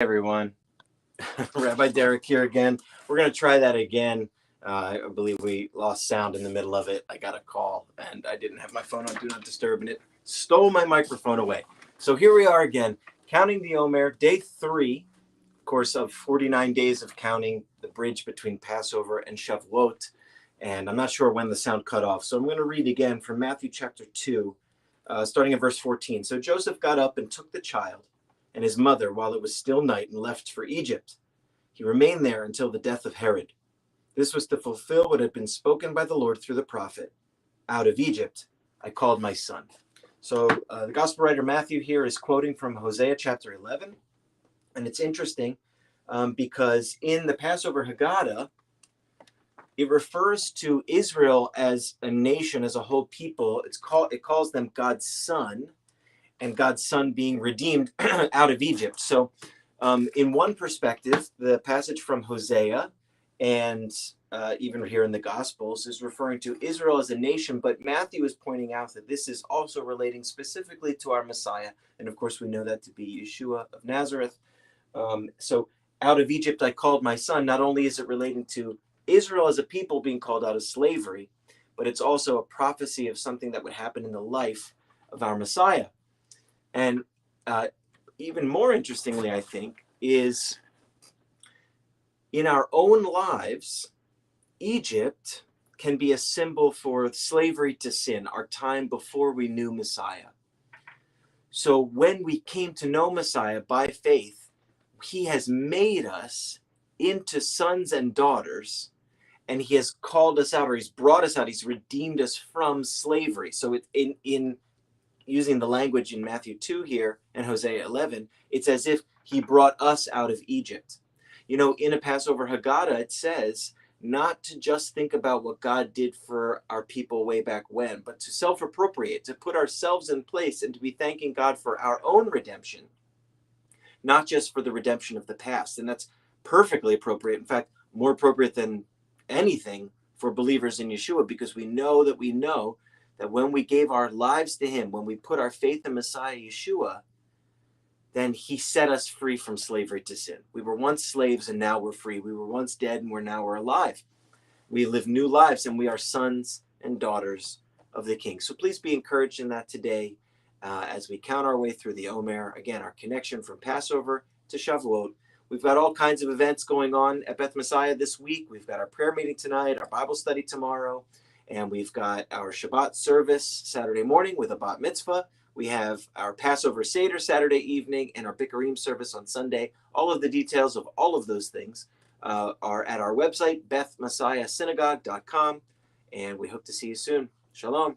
Everyone. Rabbi Derek here again. We're going to try that again. I believe we lost sound in the middle of it. I got a call and I didn't have my phone on Do Not Disturb and it stole my microphone away. So here we are again, counting the Omer, day 3, of course, of 49 days of counting the bridge between Passover and Shavuot. And I'm not sure when the sound cut off. So I'm going to read again from Matthew chapter 2, starting at verse 14. So Joseph got up and took the child and his mother while it was still night and left for Egypt. He remained there until the death of Herod. This was to fulfill what had been spoken by the Lord through the prophet. Out of Egypt I called my son. So the gospel writer Matthew here is quoting from Hosea chapter 11. And it's interesting because in the Passover Haggadah, it refers to Israel as a nation, as a whole people. It calls them God's son, and God's son being redeemed out of Egypt. So in one perspective, the passage from Hosea and even here in the Gospels is referring to Israel as a nation, but Matthew is pointing out that this is also relating specifically to our Messiah. And of course, we know that to be Yeshua of Nazareth. So out of Egypt, I called my son. Not only is it relating to Israel as a people being called out of slavery, but it's also a prophecy of something that would happen in the life of our Messiah. And even more interestingly, I think, is in our own lives, Egypt can be a symbol for slavery to sin, our time before we knew Messiah. So when we came to know Messiah by faith, he has made us into sons and daughters, and he has called us out, or he's brought us out, he's redeemed us from slavery. So it's in using the language in Matthew 2 here and Hosea 11, it's as if he brought us out of Egypt. You know, in a Passover Haggadah, it says not to just think about what God did for our people way back when, but to self-appropriate, to put ourselves in place and to be thanking God for our own redemption, not just for the redemption of the past. And that's perfectly appropriate. In fact, more appropriate than anything for believers in Yeshua, because we know that when we gave our lives to him, when we put our faith in Messiah Yeshua, then he set us free from slavery to sin. We were once slaves and now we're free. We were once dead and now we're alive. We live new lives and we are sons and daughters of the King. So please be encouraged in that today as we count our way through the Omer. Again, our connection from Passover to Shavuot. We've got all kinds of events going on at Beth Messiah this week. We've got our prayer meeting tonight, our Bible study tomorrow, and we've got our Shabbat service Saturday morning with a bat mitzvah. We have our Passover Seder Saturday evening and our Bikurim service on Sunday. All of the details of all of those things are at our website, bethmessiahsynagogue.com, and we hope to see you soon. Shalom.